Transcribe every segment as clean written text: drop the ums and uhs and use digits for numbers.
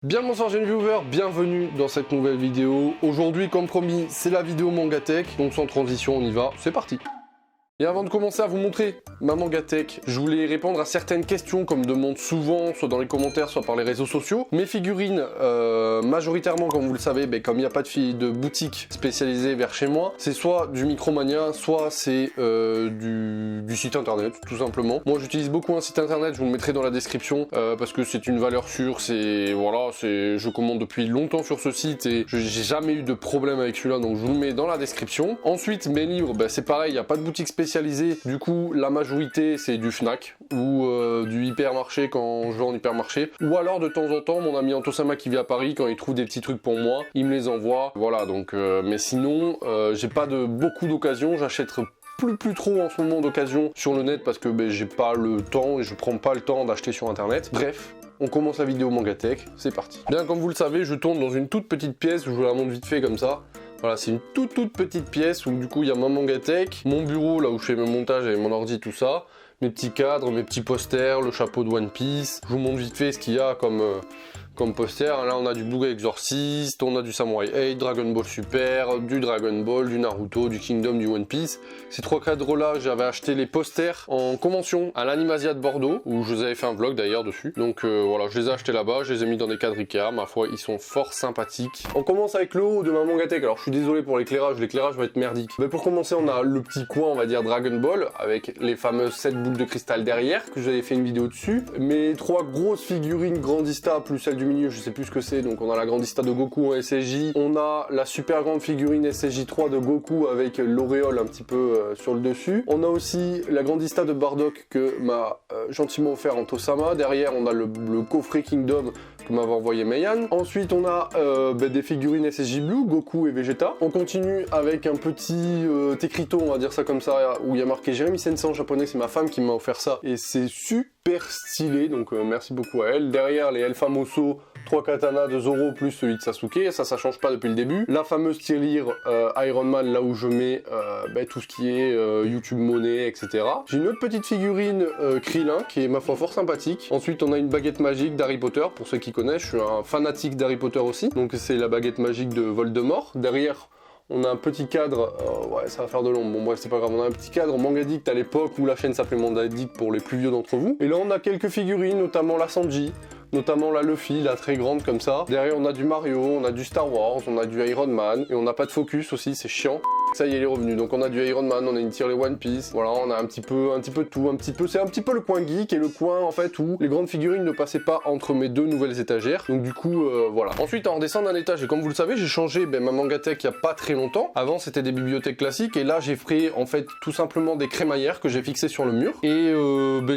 Bien bonsoir jeunes viewers, bienvenue dans cette nouvelle vidéo. Aujourd'hui, comme promis, c'est la vidéo MangaTech, donc sans transition, on y va, c'est parti. Et avant de commencer à vous montrer ma MangaTech, je voulais répondre à certaines questions qu'on me demande souvent, soit dans les commentaires, soit par les réseaux sociaux. Mes figurines, majoritairement, comme vous le savez, comme il n'y a pas de boutique spécialisée vers chez moi, c'est soit du Micromania, soit c'est du site internet, tout simplement. Moi, j'utilise beaucoup un site internet, je vous le mettrai dans la description, parce que c'est une valeur sûre, je commande depuis longtemps sur ce site et j'ai jamais eu de problème avec celui-là, donc je vous le mets dans la description. Ensuite, mes livres, c'est pareil, il n'y a pas de boutique spécialisée. Du coup la majorité c'est du Fnac ou du hypermarché quand je vais en hypermarché, ou alors de temps en temps mon ami Antosama qui vit à Paris, quand il trouve des petits trucs pour moi, il me les envoie, voilà. Donc mais sinon j'ai pas beaucoup d'occasions, j'achète plus trop en ce moment d'occasion sur le net parce que j'ai pas le temps et je prends pas le temps d'acheter sur internet. Bref, on commence la vidéo MangaTech, c'est parti. Bien, comme vous le savez, je tourne dans une toute petite pièce où je vous la montre vite fait comme ça. Voilà, c'est une toute petite pièce où du coup il y a ma MangaTech, mon bureau là où je fais mes montages avec mon ordi, tout ça, mes petits cadres, mes petits posters, le chapeau de One Piece. Je vous montre vite fait ce qu'il y a comme poster. Là on a du Blue Exorcist, on a du Samurai 8, Dragon Ball Super, du Dragon Ball, du Naruto, du Kingdom, du One Piece. Ces trois cadres là, j'avais acheté les posters en convention à l'Animasia de Bordeaux, où je vous avais fait un vlog d'ailleurs dessus. Donc voilà, je les ai achetés là-bas, je les ai mis dans des cadres Ikea, ma foi ils sont fort sympathiques. On commence avec le haut de ma MangaTech. Alors je suis désolé pour l'éclairage va être merdique. Mais pour commencer, on a le petit coin, on va dire Dragon Ball, avec les fameuses 7 boules de cristal derrière, que j'avais fait une vidéo dessus. Mes trois grosses figurines Grandista, plus celle du milieu, je sais plus ce que c'est. Donc on a la Grandista de Goku en SSJ, on a la super grande figurine SSJ 3 de Goku avec l'auréole un petit peu sur le dessus. On a aussi la Grandista de Bardock que m'a gentiment offert Antosama. Derrière on a le coffret Kingdom que m'avait envoyé Meian. Ensuite on a des figurines SSJ Blue, Goku et Vegeta. On continue avec un petit Tekrito, on va dire ça comme ça, où il y a marqué Jérémy Sensei en japonais. C'est ma femme qui m'a offert ça et c'est super stylé, donc merci beaucoup à elle. Derrière les El Famoso, 3 katanas de Zoro plus celui de Sasuke, ça change pas depuis le début. La fameuse tirelire Iron Man, là où je mets tout ce qui est YouTube monnaie, etc. J'ai une autre petite figurine Krillin qui est ma foi fort sympathique. Ensuite on a une baguette magique d'Harry Potter, pour ceux qui connaissent, je suis un fanatique d'Harry Potter aussi. Donc c'est la baguette magique de Voldemort. Derrière on a un petit cadre, ouais ça va faire de l'ombre, bon bref c'est pas grave, on a un petit cadre Mangadict à l'époque où la chaîne s'appelait Mangadict pour les plus vieux d'entre vous. Et là on a quelques figurines, notamment la Sanji, notamment la Luffy, la très grande comme ça. Derrière on a du Mario, on a du Star Wars, on a du Iron Man, et on n'a pas de focus aussi, c'est chiant. Ça y est, il est revenu. Donc on a du Iron Man, on a une tirelire One Piece, voilà, on a un petit peu de tout, c'est un petit peu le coin geek et le coin en fait où les grandes figurines ne passaient pas entre mes deux nouvelles étagères. Donc du coup, voilà. Ensuite, on redescend d'un étage et comme vous le savez, j'ai changé ma MangaTech il y a pas très longtemps. Avant, c'était des bibliothèques classiques et là, j'ai pris en fait tout simplement des crémaillères que j'ai fixées sur le mur et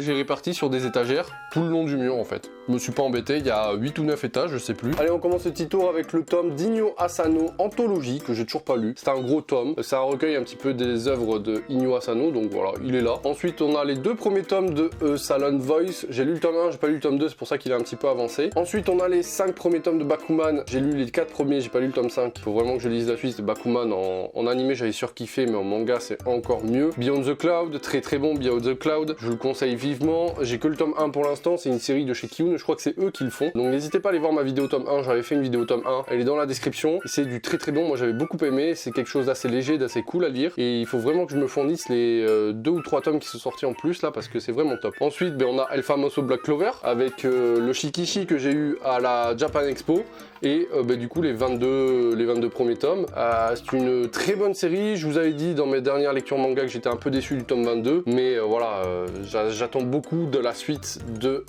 j'ai réparti sur des étagères tout le long du mur en fait. Je me suis pas embêté, il y a 8 ou 9 étages, je sais plus. Allez, on commence le petit tour avec le tome d'Inyo Asano Anthologie que j'ai toujours pas lu. C'est un gros tome. C'est un recueil un petit peu des œuvres de Inyo Asano, donc voilà, il est là. Ensuite, on a les deux premiers tomes de Salon Voice. J'ai lu le tome 1, j'ai pas lu le tome 2, c'est pour ça qu'il est un petit peu avancé. Ensuite, on a les 5 premiers tomes de Bakuman. J'ai lu les 4 premiers, j'ai pas lu le tome 5. Faut vraiment que je lise la suite. Bakuman en animé, j'avais surkiffé, mais en manga, c'est encore mieux. Beyond the Cloud, très bon Beyond the Cloud. Je vous le conseille vivement. J'ai que le tome 1 pour l'instant, c'est une série de chez Kiun, je crois que c'est eux qui le font. Donc n'hésitez pas à aller voir ma vidéo tome 1, j'avais fait une vidéo tome 1, elle est dans la description. C'est du très bon, moi j'avais beaucoup aimé, c'est quelque chose d'assez léger, d'assez cool à lire. Et il faut vraiment que je me fournisse les 2 ou 3 tomes qui sont sortis en plus là parce que c'est vraiment top. Ensuite on a El Famoso Black Clover avec le Shikishi que j'ai eu à la Japan Expo et du coup les 22 premiers tomes. C'est une très bonne série, je vous avais dit dans mes dernières lectures manga que j'étais un peu déçu du tome 22 mais voilà, j'attends beaucoup de la suite de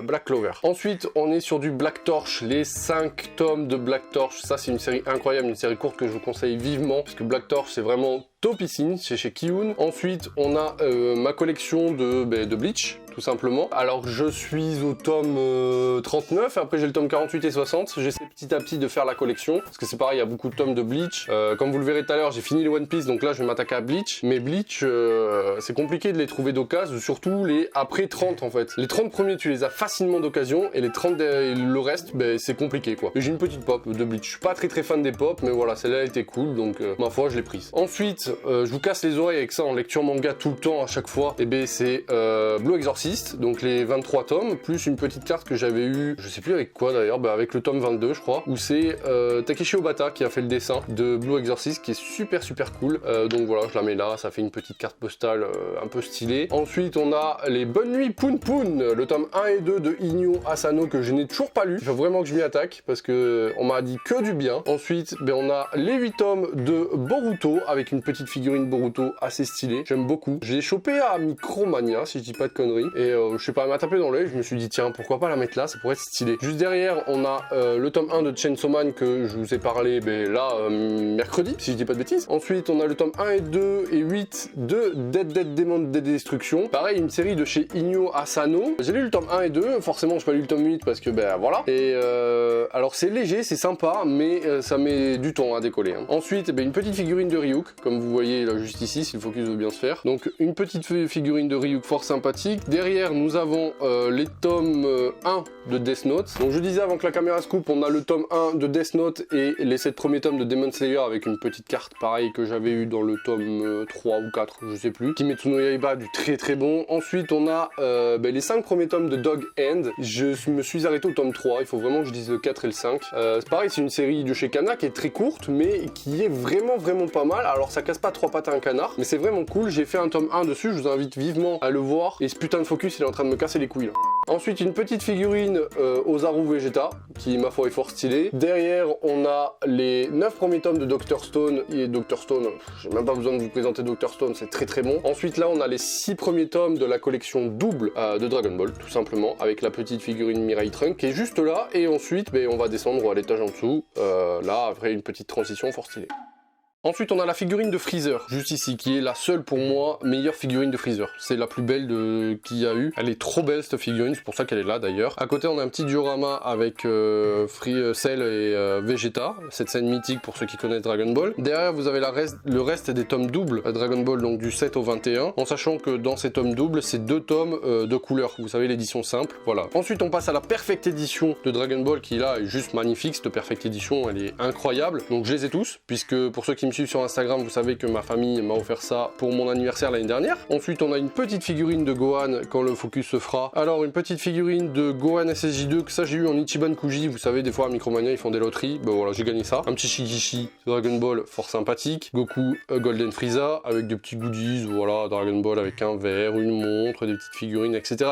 Black Clover. Ensuite on est sur du Black Torch, les 5 tomes de Black Torch, ça c'est une série incroyable, une série courte que je vous conseille vivement parce que Black Torch c'est vraiment topissime, c'est chez Kiun. Ensuite on a ma collection de Bleach tout simplement. Alors je suis au tome 39, après j'ai le tome 48 et 60, j'essaie petit à petit de faire la collection, parce que c'est pareil, il y a beaucoup de tomes de Bleach. Comme vous le verrez tout à l'heure, j'ai fini les One Piece, donc là je vais m'attaquer à Bleach, mais Bleach, c'est compliqué de les trouver d'occasion, surtout les après 30 en fait. Les 30 premiers tu les as facilement d'occasion, et les 30 le reste, c'est compliqué quoi. J'ai une petite pop de Bleach, je suis pas très fan des pop, mais voilà, celle-là elle était cool, donc ma foi je l'ai prise. Ensuite, je vous casse les oreilles avec ça en lecture manga tout le temps, à chaque fois, et c'est Blue Exorcist. Exorcist, donc les 23 tomes, plus une petite carte que j'avais eu, je sais plus avec quoi d'ailleurs, bah avec le tome 22 je crois, où c'est Takeshi Obata qui a fait le dessin de Blue Exorcist, qui est super cool. Donc voilà, je la mets là, ça fait une petite carte postale un peu stylée. Ensuite on a les Bonnes Nuits Poun Poun, le tome 1 et 2 de Inyo Asano que je n'ai toujours pas lu. Il faut vraiment que je m'y attaque parce que on m'a dit que du bien. Ensuite ben, on a les 8 tomes de Boruto avec une petite figurine Boruto assez stylée, j'aime beaucoup. Je l'ai chopé à Micromania si je dis pas de conneries et je sais pas, elle m'a tapé dans l'œil, je me suis dit tiens pourquoi pas la mettre là, ça pourrait être stylé. Juste derrière on a le tome 1 de Chainsaw Man que je vous ai parlé ben, là mercredi si je dis pas de bêtises. Ensuite on a le tome 1 et 2 et 8 de Dead Demon Dead Destruction. Pareil une série de chez Inyo Asano. J'ai lu le tome 1 et 2, forcément je pas lu le tome 8 parce que ben voilà. Et alors c'est léger, c'est sympa mais ça met du temps à décoller. Hein. Ensuite ben, une petite figurine de Ryuk, comme vous voyez là juste ici si le focus veut bien se faire. Donc une petite figurine de Ryuk fort sympathique. Derrière nous avons les tomes 1 de Death Note. Donc je disais avant que la caméra se coupe, on a le tome 1 de Death Note et les 7 premiers tomes de Demon Slayer avec une petite carte pareil que j'avais eu dans le tome 3 ou 4, je sais plus. Kimetsu no Yaiba, du très bon. Ensuite on a ben, les 5 premiers tomes de Dog End. Je me suis arrêté au tome 3, il faut vraiment que je dise le 4 et le 5. C'est pareil, c'est une série de chez Kana qui est très courte mais qui est vraiment pas mal. Alors ça casse pas 3 pattes à un canard, mais c'est vraiment cool. J'ai fait un tome 1 dessus, je vous invite vivement à le voir. Et ce putain de focus il est en train de me casser les couilles là. Ensuite une petite figurine Ozaru Vegeta qui ma foi est fort stylée. Derrière on a les 9 premiers tomes de Dr Stone et Dr Stone, j'ai même pas besoin de vous présenter Dr Stone, c'est très bon. Ensuite là on a les 6 premiers tomes de la collection double de Dragon Ball tout simplement, avec la petite figurine Mirai Trunk qui est juste là. Et ensuite ben, on va descendre à l'étage en dessous, là après une petite transition fort stylée. Ensuite on a la figurine de Freezer, juste ici, qui est la seule pour moi meilleure figurine de Freezer. C'est la plus belle qu'il y a eu. Elle est trop belle cette figurine, c'est pour ça qu'elle est là d'ailleurs. À côté on a un petit diorama avec Cell et Vegeta, cette scène mythique pour ceux qui connaissent Dragon Ball. Derrière vous avez le reste des tomes doubles Dragon Ball, donc du 7 au 21, en sachant que dans ces tomes doubles c'est 2 tomes de couleur, vous savez l'édition simple, voilà. Ensuite on passe à la Perfect Edition de Dragon Ball qui là est juste magnifique, cette Perfect Edition elle est incroyable. Donc je les ai tous, puisque pour ceux qui me suivent sur Instagram, vous savez que ma famille m'a offert ça pour mon anniversaire l'année dernière. Ensuite, on a une petite figurine de Gohan quand le focus se fera. Alors, une petite figurine de Gohan SSJ2, que ça j'ai eu en Ichiban Kuji. Vous savez, des fois à Micromania, ils font des loteries. Ben voilà, j'ai gagné ça. Un petit Shikishi Dragon Ball fort sympathique. Goku Golden Frieza avec des petits goodies. Voilà, Dragon Ball avec un verre, une montre, des petites figurines, etc.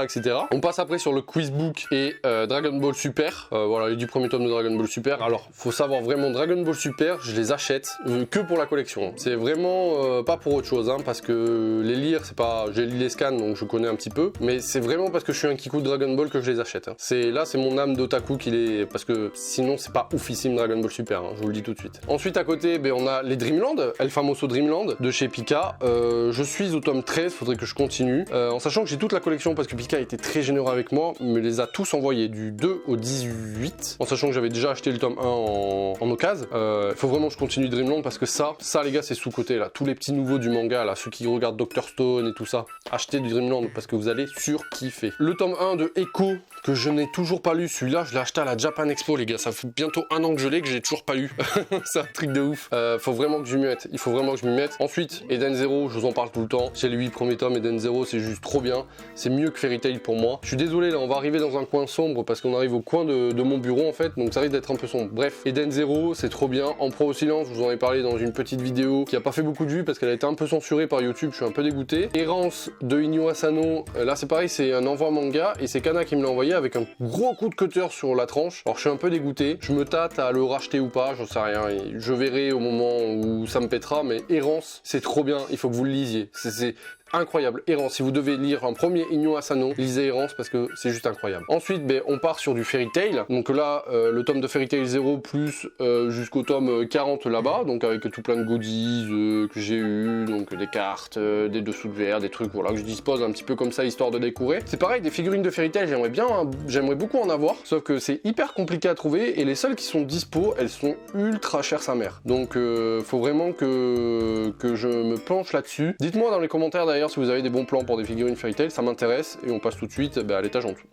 On passe après sur le Quizbook et Dragon Ball Super. Voilà, les 10 premiers tomes de Dragon Ball Super. Alors, faut savoir vraiment, Dragon Ball Super, je les achète que pour la collection. C'est vraiment pas pour autre chose, hein, parce que les lire, c'est pas... J'ai lu les scans, donc je connais un petit peu, mais c'est vraiment parce que je suis un kikou de Dragon Ball que je les achète. Hein. Là, c'est mon âme d'otaku qui les... Parce que sinon, c'est pas oufissime Dragon Ball Super, hein, je vous le dis tout de suite. Ensuite, à côté, ben, on a les Dreamland, El Famoso Dreamland, de chez Pika. Je suis au tome 13, faudrait que je continue, en sachant que j'ai toute la collection, parce que Pika a été très généreux avec moi, me les a tous envoyés, du 2 au 18, en sachant que j'avais déjà acheté le tome 1 en occasion. Faut vraiment que je continue Dreamland, parce que ça les gars, c'est sous-côté là. Tous les petits nouveaux du manga là, ceux qui regardent Dr Stone et tout ça, achetez du Dreamland parce que vous allez surkiffer. Le tome 1 de Echo, que je n'ai toujours pas lu, celui-là, je l'ai acheté à la Japan Expo, les gars. Ça fait bientôt 1 an que je l'ai, que j'ai toujours pas lu. C'est un truc de ouf. Faut vraiment que je m'y mette. Il faut vraiment que je m'y mette. Ensuite, Eden Zero, je vous en parle tout le temps. J'ai les 8 premiers tomes, Eden Zero, c'est juste trop bien. C'est mieux que Fairy Tail pour moi. Je suis désolé, là, on va arriver dans un coin sombre parce qu'on arrive au coin de mon bureau en fait, donc ça risque d'être un peu sombre. Bref, Eden Zero, c'est trop bien. En Pro au silence, je vous en ai parlé dans une petite vidéo qui a pas fait beaucoup de vues parce qu'elle a été un peu censurée par YouTube, je suis un peu dégoûté. Errance de Inyo Asano, là c'est pareil, c'est un envoi manga et c'est Kana qui me l'a envoyé avec un gros coup de cutter sur la tranche. Alors je suis un peu dégoûté, je me tâte à le racheter ou pas, j'en sais rien, et je verrai au moment où ça me pètera, mais Errance, c'est trop bien, il faut que vous le lisiez. C'est incroyable. Errance, si vous devez lire un premier Inyo Asano, lisez Errance parce que c'est juste incroyable. Ensuite, ben, on part sur du Fairy Tail. Donc là, le tome de Fairy Tail 0 plus jusqu'au tome 40 là-bas, donc avec tout plein de goodies que j'ai eu, donc des cartes, des dessous de verre, des trucs voilà que je dispose un petit peu comme ça histoire de découvrir. C'est pareil, des figurines de Fairy Tail, j'aimerais beaucoup en avoir, sauf que c'est hyper compliqué à trouver et les seules qui sont dispo, elles sont ultra chères sa mère. Donc faut vraiment que je me penche là-dessus. Dites-moi dans les commentaires d'ailleurs si vous avez des bons plans pour des figurines Fairy Tail, ça m'intéresse et on passe tout de suite à l'étage en dessous.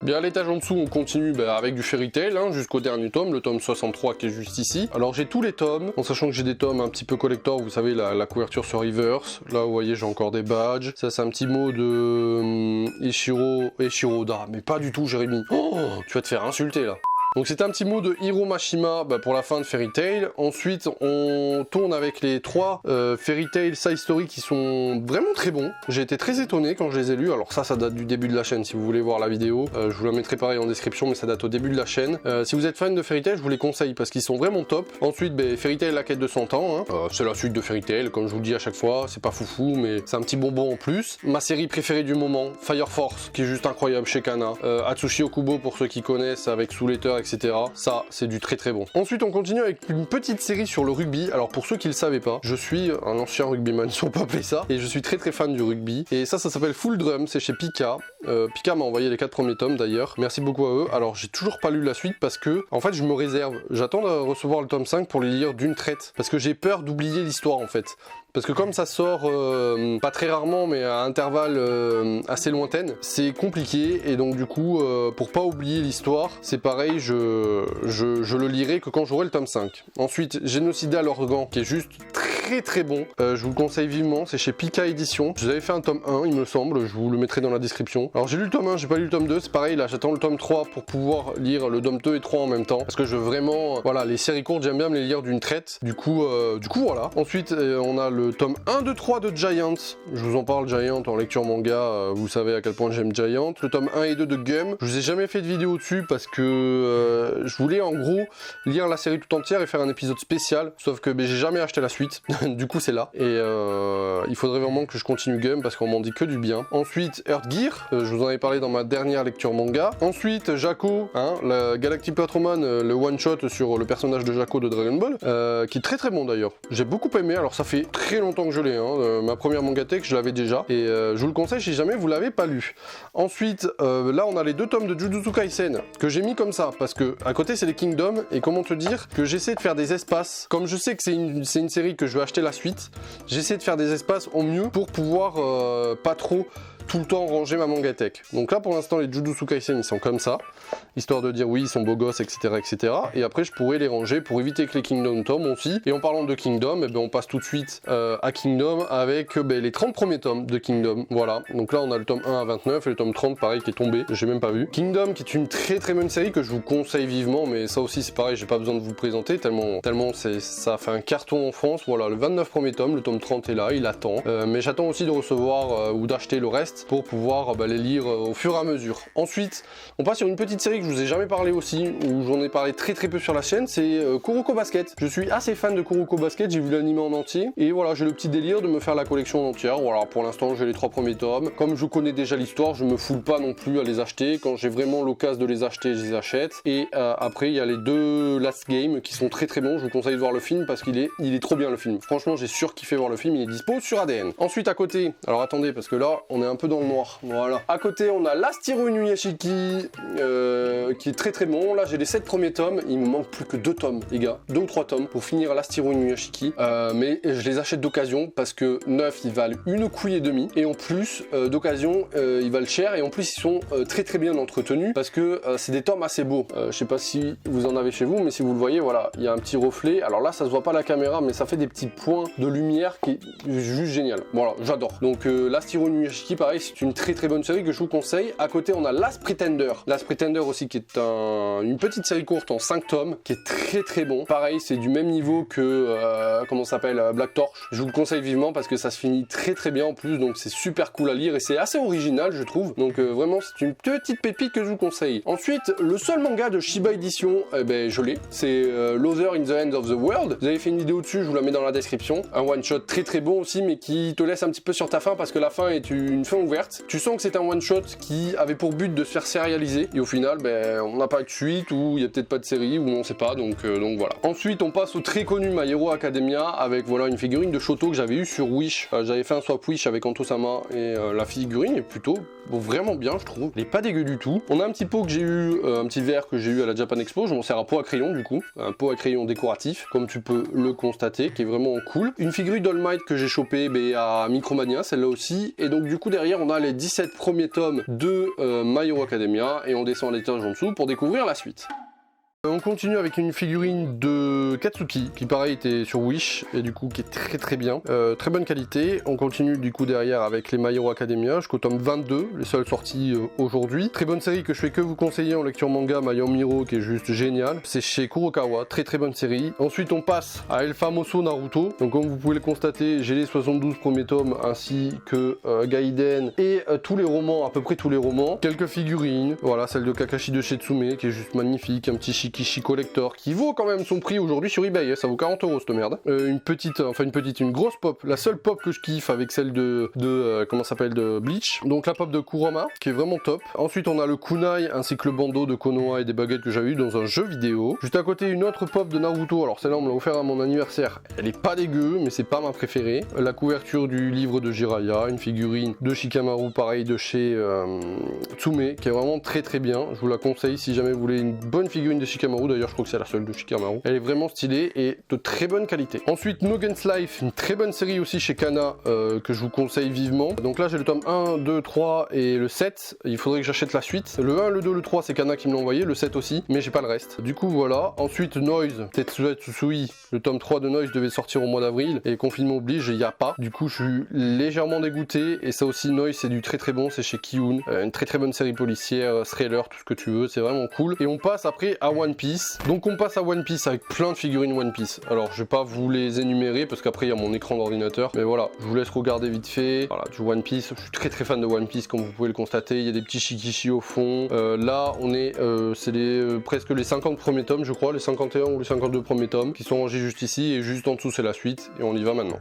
Bien, à l'étage en dessous, on continue avec du Fairy Tail, hein, jusqu'au dernier tome, le tome 63 qui est juste ici. Alors j'ai tous les tomes, en sachant que j'ai des tomes un petit peu collector, vous savez, la couverture sur reverse. Là, vous voyez, j'ai encore des badges. Ça, c'est un petit mot de Eshiroda, mais pas du tout, Jérémy. Oh, tu vas te faire insulter, là. Donc c'était un petit mot de Hiro Mashima pour la fin de Fairy Tail. Ensuite on tourne avec les 3 Fairy Tail Side Story qui sont vraiment très bons. J'ai été très étonné quand je les ai lus. Alors ça date du début de la chaîne si vous voulez voir la vidéo. Je vous la mettrai pareil en description mais ça date au début de la chaîne. Si vous êtes fan de Fairy Tail je vous les conseille parce qu'ils sont vraiment top. Ensuite Fairy Tail la quête de 100 ans. Hein. C'est la suite de Fairy Tail comme je vous le dis à chaque fois. C'est pas foufou mais c'est un petit bonbon en plus. Ma série préférée du moment, Fire Force qui est juste incroyable chez Kana. Atsushi Okubo pour ceux qui connaissent avec Soul Eater etc. Ça, c'est du très très bon. Ensuite, on continue avec une petite série sur le rugby. Alors, pour ceux qui le savaient pas, je suis un ancien rugbyman, si on peut appeler ça, et je suis très très fan du rugby. Et ça s'appelle Full Drum, c'est chez Pika. Pika m'a envoyé les 4 premiers tomes d'ailleurs. Merci beaucoup à eux. Alors, j'ai toujours pas lu la suite parce que, en fait, je me réserve. J'attends de recevoir le tome 5 pour les lire d'une traite. Parce que j'ai peur d'oublier l'histoire, en fait. Parce que comme ça sort pas très rarement mais à intervalles assez lointaines, c'est compliqué et donc du coup pour pas oublier l'histoire, c'est pareil, je le lirai que quand j'aurai le tome 5. Ensuite, Génocida l'Organ qui est juste très très bon, je vous le conseille vivement, c'est chez Pika Édition. Je vous avais fait un tome 1 il me semble, je vous le mettrai dans la description. Alors j'ai lu le tome 1, j'ai pas lu le tome 2, c'est pareil là, j'attends le tome 3 pour pouvoir lire le tome 2 et 3 en même temps. Parce que je veux vraiment, voilà, les séries courtes j'aime bien me les lire d'une traite, du coup voilà. Ensuite on a le tome 1, 2, 3 de Giant, je vous en parle Giant en lecture manga, vous savez à quel point j'aime Giant. Le tome 1 et 2 de Gum, je vous ai jamais fait de vidéo dessus parce que je voulais en gros lire la série tout entière et faire un épisode spécial, sauf que j'ai jamais acheté la suite, du coup c'est là, et il faudrait vraiment que je continue Gum parce qu'on m'en dit que du bien. Ensuite Earth Gear, je vous en avais parlé dans ma dernière lecture manga. Ensuite Jaco, hein, la Galactic Patrolman, le one shot sur le personnage de Jaco de Dragon Ball, qui est très très bon d'ailleurs, j'ai beaucoup aimé, alors ça fait très longtemps que je l'ai, hein. Ma première mangatech je l'avais déjà et je vous le conseille si jamais vous l'avez pas lu. Ensuite là on a les 2 tomes de Jujutsu Kaisen que j'ai mis comme ça parce que à côté c'est les Kingdom et comment te dire que j'essaie de faire des espaces, comme je sais que c'est une série que je vais acheter la suite, j'essaie de faire des espaces au mieux pour pouvoir pas trop tout le temps ranger ma mangatech. Donc là pour l'instant les Jujutsu Kaisen ils sont comme ça, histoire de dire oui ils sont beaux gosses etc. Et après je pourrais les ranger pour éviter que les Kingdom tombent aussi. Et en parlant de Kingdom, on passe tout de suite à Kingdom avec les 30 premiers tomes de Kingdom. Voilà, donc là on a le tome 1 à 29 et le tome 30 pareil qui est tombé, j'ai même pas vu. Kingdom qui est une très très bonne série que je vous conseille vivement, mais ça aussi c'est pareil, j'ai pas besoin de vous le présenter tellement ça a fait un carton en France. Voilà, le 29 premier tome, le tome 30 est là, il attend. Mais j'attends aussi de recevoir ou d'acheter le reste pour pouvoir les lire au fur et à mesure. Ensuite, on passe sur une petite série que je vous ai jamais parlé aussi, où j'en ai parlé très très peu sur la chaîne, c'est Kuroko Basket. Je suis assez fan de Kuroko Basket, j'ai vu l'anime en entier, et voilà, j'ai le petit délire de me faire la collection en entière. Voilà, pour l'instant j'ai les 3 premiers tomes. Comme je connais déjà l'histoire, je me foule pas non plus à les acheter. Quand j'ai vraiment l'occasion de les acheter, je les achète. Et après, il y a les 2 Last Game qui sont très très bons. Je vous conseille de voir le film parce qu'il est trop bien le film. Franchement, j'ai surkiffé voir le film, il est dispo sur ADN. Ensuite, à côté, alors attendez, parce que là, on est un peu dans le noir. Voilà. À côté, on a l'Astiro Inuyashiki qui est très très bon. Là, j'ai les 7 premiers tomes. Il me manque plus que 2 tomes, les gars. 2 ou 3 tomes pour finir l'Astiro Inuyashiki. Mais je les achète d'occasion parce que 9, ils valent une couille et demie. Et en plus, d'occasion, ils valent cher. Et en plus, ils sont très très bien entretenus parce que c'est des tomes assez beaux. Je sais pas si vous en avez chez vous, mais si vous le voyez, voilà, il y a un petit reflet. Alors là, ça se voit pas à la caméra, mais ça fait des petits points de lumière qui est juste génial. Voilà, j'adore. Donc l'Astiro Inuyashiki, pareil, c'est une très très bonne série que je vous conseille. À côté, on a Last Pretender. Last Pretender aussi, qui est une petite série courte en 5 tomes, qui est très très bon. Pareil, c'est du même niveau que, comment ça s'appelle, Black Torch. Je vous le conseille vivement parce que ça se finit très très bien en plus, donc c'est super cool à lire et c'est assez original, je trouve. Donc vraiment, c'est une petite pépite que je vous conseille. Ensuite, le seul manga de Shiba Edition, je l'ai. C'est Loser in the End of the World. Vous avez fait une vidéo dessus, je vous la mets dans la description. Un one shot très très bon aussi, mais qui te laisse un petit peu sur ta fin parce que la fin est une fin ouverte. Tu sens que c'est un one shot qui avait pour but de se faire sérialiser et au final, on n'a pas de suite ou il y a peut-être pas de série ou on sait pas. Donc voilà. Ensuite, on passe au très connu My Hero Academia avec voilà une figurine de Shoto que j'avais eu sur Wish. J'avais fait un swap Wish avec Anto-sama et la figurine est plutôt vraiment bien, je trouve. Elle est pas dégueu du tout. On a un petit pot que j'ai eu, un petit verre que j'ai eu à la Japan Expo. Je m'en sers à pot à crayon du coup, un pot à crayon décoratif, comme tu peux le constater, qui est vraiment cool. Une figurine d'All Might que j'ai chopé à Micromania, celle-là aussi. Et donc du coup derrière derrière on a les 17 premiers tomes de My Hero Academia et on descend l'étage en dessous pour découvrir la suite. On continue avec une figurine de Katsuki qui pareil était sur Wish et du coup qui est très bien, très bonne qualité. On continue du coup derrière avec les My Hero Academia jusqu'au tome 22, les seules sorties aujourd'hui. Très bonne série que je fais que vous conseiller en lecture manga, My Hero qui est juste génial. C'est chez Kurokawa, très bonne série. Ensuite on passe à El Famoso Naruto. Donc comme vous pouvez le constater, j'ai les 72 premiers tomes ainsi que Gaiden et tous les romans, à peu près tous les romans. Quelques figurines, voilà celle de Kakashi de Shitsume qui est juste magnifique, un petit Shikishi Collector qui vaut quand même son prix aujourd'hui sur eBay, ça vaut 40 € cette merde. Une grosse pop, la seule pop que je kiffe avec celle de Bleach. Donc la pop de Kurama qui est vraiment top. Ensuite on a le kunai ainsi que le bandeau de Konoha et des baguettes que j'avais eu dans un jeu vidéo. Juste à côté une autre pop de Naruto, alors celle-là on me l'a offert à mon anniversaire. Elle est pas dégueu mais c'est pas ma préférée. La couverture du livre de Jiraiya, une figurine de Shikamaru pareil de chez Tsume qui est vraiment très bien. Je vous la conseille si jamais vous voulez une bonne figurine de Shikamaru, d'ailleurs je crois que c'est la seule de Shikamaru. Elle est vraiment stylée et de très bonne qualité. Ensuite No Games Life, une très bonne série aussi chez Kana que je vous conseille vivement. Donc là j'ai le tome 1, 2, 3 et le 7, il faudrait que j'achète la suite. Le 1, le 2, le 3 c'est Kana qui me l'a envoyé, le 7 aussi, mais j'ai pas le reste. Du coup voilà, ensuite Noise, Tetsuya Tsutsui, le tome 3 de Noise devait sortir au mois d'avril et confinement oblige, il n'y a pas. Du coup je suis légèrement dégoûté et ça aussi Noise c'est du très bon, c'est chez Kiun, une très bonne série policière, thriller, tout ce que tu veux, c'est vraiment cool. Et on passe après à One Piece. Donc on passe à One Piece avec plein de figurines One Piece. Alors je vais pas vous les énumérer parce qu'après il y a mon écran d'ordinateur, mais voilà, je vous laisse regarder vite fait. Voilà, du One Piece, je suis très fan de One Piece comme vous pouvez le constater, il y a des petits Shikishi au fond. Là on est, c'est presque les 50 premiers tomes je crois, les 51 ou les 52 premiers tomes qui sont rangés juste ici et juste en dessous c'est la suite et on y va maintenant.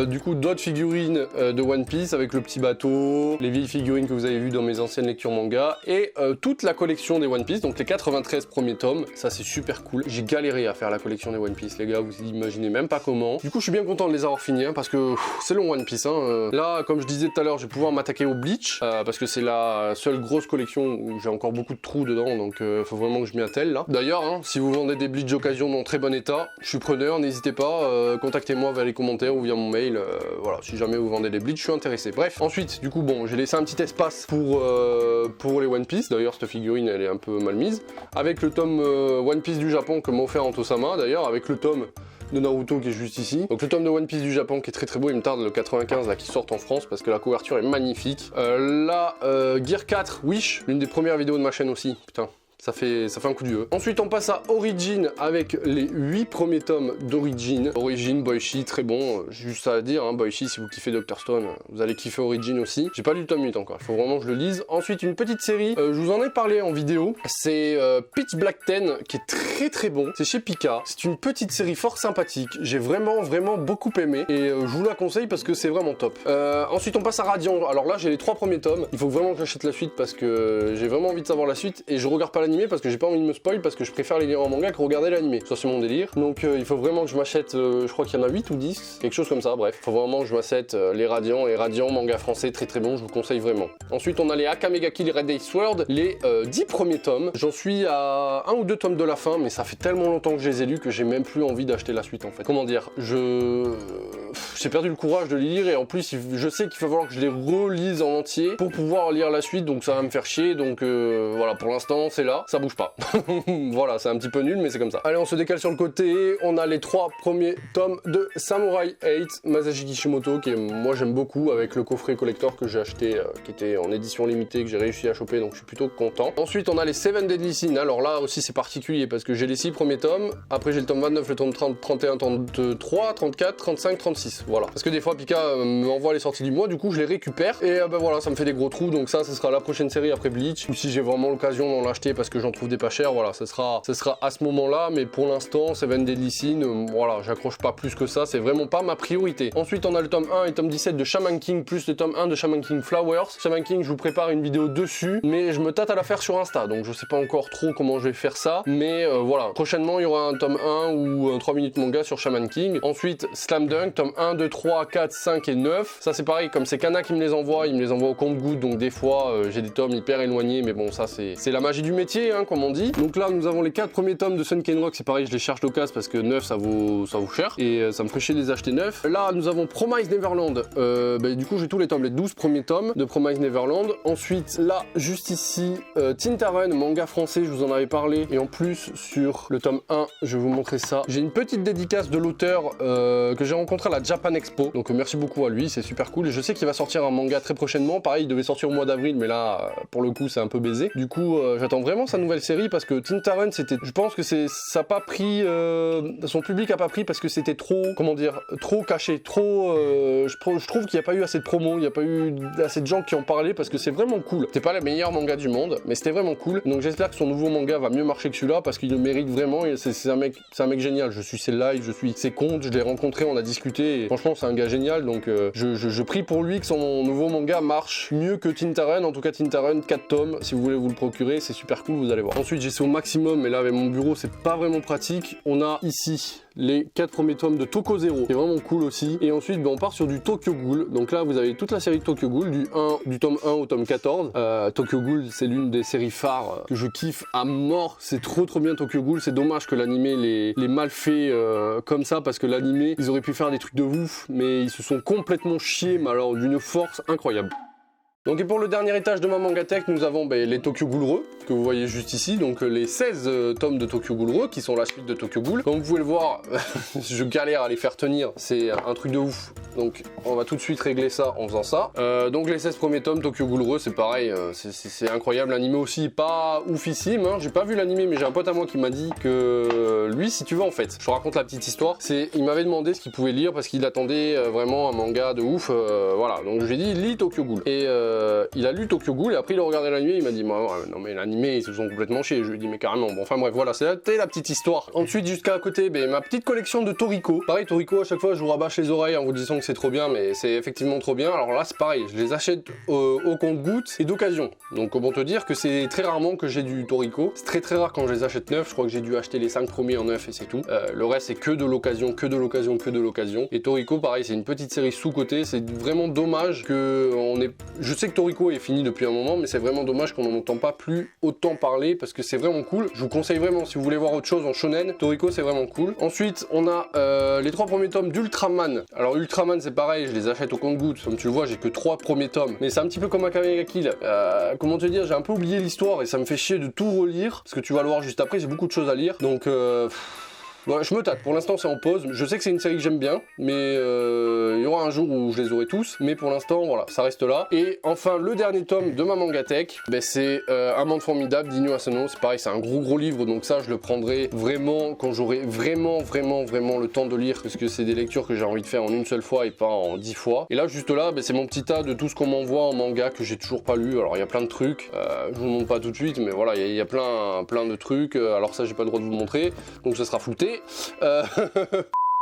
Du coup d'autres figurines de One Piece avec le petit bateau, les vieilles figurines que vous avez vues dans mes anciennes lectures manga et toute la collection des One Piece, donc les 93 premiers tomes, ça c'est super cool. J'ai galéré à faire la collection des One Piece les gars, vous imaginez même pas comment. Du coup je suis bien content de les avoir finis parce que c'est long One Piece hein. Là comme je disais tout à l'heure je vais pouvoir m'attaquer au Bleach parce que c'est la seule grosse collection où j'ai encore beaucoup de trous dedans donc faut vraiment que je m'y attelle là. D'ailleurs hein, si vous vendez des Bleach d'occasion dans très bon état, je suis preneur, n'hésitez pas, contactez-moi via les commentaires ou via mon mail, voilà, si jamais vous vendez des Bleach, je suis intéressé. Bref, ensuite, du coup, bon, j'ai laissé un petit espace pour les One Piece. D'ailleurs, cette figurine, elle est un peu mal mise. Avec le tome One Piece du Japon que m'a offert Antosama, d'ailleurs, avec le tome de Naruto qui est juste ici. Donc le tome de One Piece du Japon qui est très beau, il me tarde le 95 là qui sort en France parce que la couverture est magnifique. Là, Gear 4, Wish, l'une des premières vidéos de ma chaîne aussi, putain. Ça fait un coup de vieux. Ensuite, on passe à Origin avec les 8 premiers tomes d'Origin. Origin, Boichi, très bon. Juste à dire, hein, Boichi, si vous kiffez Dr. Stone, vous allez kiffer Origin aussi. J'ai pas lu le tome 8 encore, il faut vraiment que je le lise. Ensuite, une petite série, je vous en ai parlé en vidéo. C'est Pitch Black 10, qui est très bon. C'est chez Pika. C'est une petite série fort sympathique. J'ai vraiment beaucoup aimé. Et je vous la conseille parce que c'est vraiment top. Ensuite, on passe à Radiant. Alors là, j'ai les 3 premiers tomes. Il faut vraiment que j'achète la suite parce que j'ai vraiment envie de savoir la suite. Et je regarde pas l'animé parce que j'ai pas envie de me spoil parce que je préfère les lire en manga que regarder l'animé. Ça c'est mon délire. Donc il faut vraiment que je m'achète, je crois qu'il y en a 8 ou 10, quelque chose comme ça, bref. Il faut vraiment que je m'achète les Radiants et Radiant, manga français très bon, je vous conseille vraiment. Ensuite on a les Akamega Kill Red Day Sword, les 10 premiers tomes. J'en suis à 1 ou 2 tomes de la fin, mais ça fait tellement longtemps que je les ai lus que j'ai même plus envie d'acheter la suite en fait. Comment dire, j'ai perdu le courage de les lire et en plus je sais qu'il va falloir que je les relise en entier pour pouvoir lire la suite, donc ça va me faire chier, donc voilà, pour l'instant c'est là, ça bouge pas. Voilà, c'est un petit peu nul, mais c'est comme ça. Allez, on se décale sur le côté. On a les 3 premiers tomes de Samurai 8, Masashi Kishimoto, qui est, moi j'aime beaucoup, avec le coffret collector que j'ai acheté, qui était en édition limitée, que j'ai réussi à choper, donc je suis plutôt content. Ensuite, on a les 7 Deadly Sins. Alors là aussi, c'est particulier, parce que j'ai les 6 premiers tomes. Après, j'ai le tome 29, le tome 30, 31, 33, 34, 35, 36. Voilà. Parce que des fois, Pika m'envoie les sorties du mois, du coup, je les récupère. Et ben voilà, ça me fait des gros trous, donc ça, ce sera la prochaine série après Bleach. Ou si j'ai vraiment l'occasion d'en l'acheter parce que j'en trouve des pas chers, voilà, ce sera à ce moment-là, mais pour l'instant, Seven Deadly Sins, voilà, j'accroche pas plus que ça, c'est vraiment pas ma priorité. Ensuite, on a le tome 1 et tome 17 de Shaman King, plus le tome 1 de Shaman King Flowers. Shaman King, je vous prépare une vidéo dessus, mais je me tâte à la faire sur Insta, donc je sais pas encore trop comment je vais faire ça, mais voilà, prochainement, il y aura un tome 1 ou un 3 minutes manga sur Shaman King. Ensuite, Slam Dunk, tome 1, 1, 2, 3, 4, 5 et 9. Ça c'est pareil, comme c'est Kana qui me les envoie, il me les envoie au compte-gouttes, donc des fois j'ai des tomes hyper éloignés, mais bon ça c'est la magie du métier, hein, comme on dit. Donc là nous avons les 4 premiers tomes de Sunken Rock, c'est pareil, je les cherche d'occasion parce que 9 ça vaut cher, et ça me ferait chier de les acheter 9. Là nous avons Promise Neverland, du coup j'ai tous les tomes, les 12 premiers tomes de Promise Neverland. Ensuite là, juste ici, Tintaren, manga français, je vous en avais parlé, et en plus sur le tome 1, je vais vous montrer ça. J'ai une petite dédicace de l'auteur que j'ai rencontré à la Japan Expo, donc merci beaucoup à lui, c'est super cool, et je sais qu'il va sortir un manga très prochainement, pareil il devait sortir au mois d'avril, mais là pour le coup c'est un peu baisé. Du coup j'attends vraiment sa nouvelle série parce que Tintaren c'était, je pense que ça a pas pris, son public a pas pris parce que c'était trop, comment dire, trop caché, trop, je trouve qu'il n'y a pas eu assez de promo, il n'y a pas eu assez de gens qui en parlaient parce que c'est vraiment cool. C'était pas les meilleurs mangas du monde, mais c'était vraiment cool, donc j'espère que son nouveau manga va mieux marcher que celui-là parce qu'il le mérite vraiment, et c'est un mec génial, je suis ses lives, je suis ses comptes, je l'ai rencontré, on a discuté, et franchement c'est un gars génial, donc je prie pour lui que son nouveau manga marche mieux que Tintaren. En tout cas Tintaren 4 tomes, si vous voulez vous le procurer, c'est super cool, vous allez voir. Ensuite j'essaie au maximum, mais là avec mon bureau c'est pas vraiment pratique. On a ici les 4 premiers tomes de Toko Zero, c'est vraiment cool aussi. Et ensuite on part sur du Tokyo Ghoul, donc là vous avez toute la série de Tokyo Ghoul, du tome 1 au tome 14. Tokyo Ghoul c'est l'une des séries phares que je kiffe à mort, c'est trop bien Tokyo Ghoul. C'est dommage que l'animé l'ait mal fait comme ça, parce que l'animé ils auraient pu faire des trucs de ouf, mais ils se sont complètement chiés, mais alors d'une force incroyable. Donc et pour le dernier étage de ma mangatech, nous avons les Tokyo Ghoul-reux, que vous voyez juste ici, donc les 16 tomes de Tokyo Ghoul-reux, qui sont la suite de Tokyo Ghoul. Comme vous pouvez le voir, je galère à les faire tenir, c'est un truc de ouf. Donc on va tout de suite régler ça en faisant ça. Donc les 16 premiers tomes Tokyo Ghoul-reux, c'est pareil, c'est incroyable. L'animé aussi, pas oufissime, hein. J'ai pas vu l'animé, mais j'ai un pote à moi qui m'a dit que lui, si tu veux en fait, je te raconte la petite histoire, il m'avait demandé ce qu'il pouvait lire, parce qu'il attendait vraiment un manga de ouf, voilà. Donc je lui ai dit, lis Tokyo Ghoul. Et il a lu Tokyo Ghoul et après il a regardé l'animé, il m'a dit non mais l'animé ils se sont complètement chiés. Je lui ai dit mais carrément. Bon enfin bref voilà, c'était la petite histoire. Ensuite jusqu'à côté ma petite collection de Toriko. Pareil Toriko, à chaque fois je vous rabâche les oreilles en vous disant que c'est trop bien, mais c'est effectivement trop bien. Alors là c'est pareil, je les achète au compte-gouttes et d'occasion. Donc comment te dire que c'est très rarement que j'ai du Toriko. C'est très rare quand je les achète neufs. Je crois que j'ai dû acheter les 5 premiers en neuf et c'est tout. Le reste c'est que de l'occasion, que de l'occasion, que de l'occasion. Et Toriko pareil, c'est une petite série sous-cotée. C'est vraiment dommage que je sais que Toriko est fini depuis un moment, mais c'est vraiment dommage qu'on n'en entend pas plus autant parler parce que c'est vraiment cool. Je vous conseille vraiment, si vous voulez voir autre chose en shonen, Toriko c'est vraiment cool. Ensuite on a les 3 premiers tomes d'Ultraman. Alors Ultraman c'est pareil, je les achète au compte-gouttes, comme tu le vois j'ai que 3 premiers tomes, mais c'est un petit peu comme Akame ga Kill. Comment te dire, j'ai un peu oublié l'histoire et ça me fait chier de tout relire, parce que tu vas le voir juste après, j'ai beaucoup de choses à lire, donc ouais, je me tâte, pour l'instant c'est en pause, je sais que c'est une série que j'aime bien, mais il y aura un jour où je les aurai tous, mais pour l'instant voilà, ça reste là. Et enfin le dernier tome de ma mangatech, c'est Un monde formidable d'Inyo Asano, c'est pareil, c'est un gros livre, donc ça je le prendrai vraiment quand j'aurai vraiment le temps de lire, parce que c'est des lectures que j'ai envie de faire en une seule fois et pas en 10 fois. Et là juste là, c'est mon petit tas de tout ce qu'on m'envoie en manga que j'ai toujours pas lu. Alors il y a plein de trucs, je vous montre pas tout de suite, mais voilà, il y a plein de trucs, alors ça j'ai pas le droit de vous montrer, donc ça sera flouté.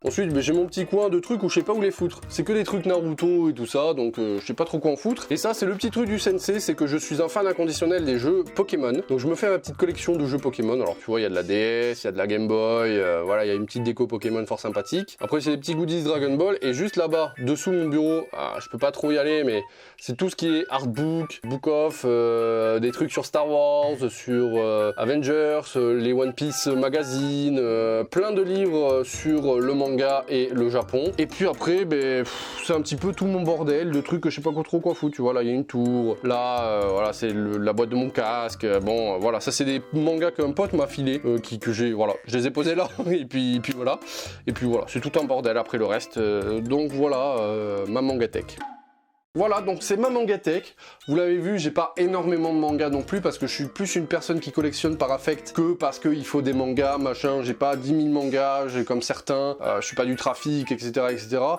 Ensuite, j'ai mon petit coin de trucs où je sais pas où les foutre. C'est que des trucs Naruto et tout ça, donc je sais pas trop quoi en foutre. Et ça, c'est le petit truc du sensei, c'est que je suis un fan inconditionnel des jeux Pokémon. Donc je me fais ma petite collection de jeux Pokémon. Alors tu vois, il y a de la DS, il y a de la Game Boy, voilà, il y a une petite déco Pokémon fort sympathique. Après, c'est des petits goodies Dragon Ball. Et juste là-bas, dessous mon bureau, je peux pas trop y aller, mais c'est tout ce qui est artbook, book off, des trucs sur Star Wars, sur Avengers, les One Piece magazine, plein de livres sur le manga et le Japon. Et puis après, c'est un petit peu tout mon bordel de trucs que je sais pas trop quoi foutre. Tu vois, là il y a une tour, là voilà, c'est la boîte de mon casque. Bon, voilà, ça c'est des mangas qu'un pote m'a filé, que j'ai, voilà, je les ai posés là. et puis voilà, c'est tout un bordel après le reste. Donc voilà, ma mangatech. Voilà, donc c'est ma mangatech. Vous l'avez vu, j'ai pas énormément de mangas non plus parce que je suis plus une personne qui collectionne par affect que parce qu'il faut des mangas, machin. J'ai pas 10 000 mangas, j'ai comme certains, je suis pas du trafic, etc.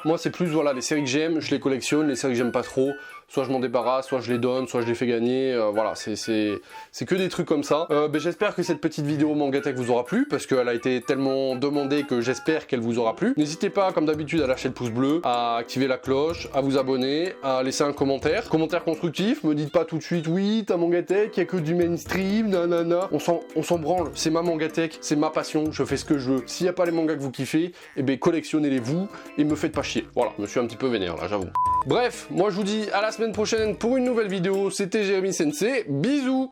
Moi, c'est plus, voilà, les séries que j'aime, je les collectionne, les séries que j'aime pas trop, soit je m'en débarrasse, soit je les donne, soit je les fais gagner, voilà, c'est que des trucs comme ça. J'espère que cette petite vidéo mangatech vous aura plu, parce qu'elle a été tellement demandée que j'espère qu'elle vous aura plu. N'hésitez pas, comme d'habitude, à lâcher le pouce bleu, à activer la cloche, à vous abonner, à à laisser un commentaire. Commentaire constructif, me dites pas tout de suite, oui, ta Mangatech, y a que du mainstream, nanana. On s'en branle, c'est ma Mangatech, c'est ma passion, je fais ce que je veux. S'il y a pas les mangas que vous kiffez, eh ben collectionnez-les vous et me faites pas chier. Voilà, je me suis un petit peu vénère là, j'avoue. Bref, moi je vous dis à la semaine prochaine pour une nouvelle vidéo. C'était Jérémy Sensei, bisous.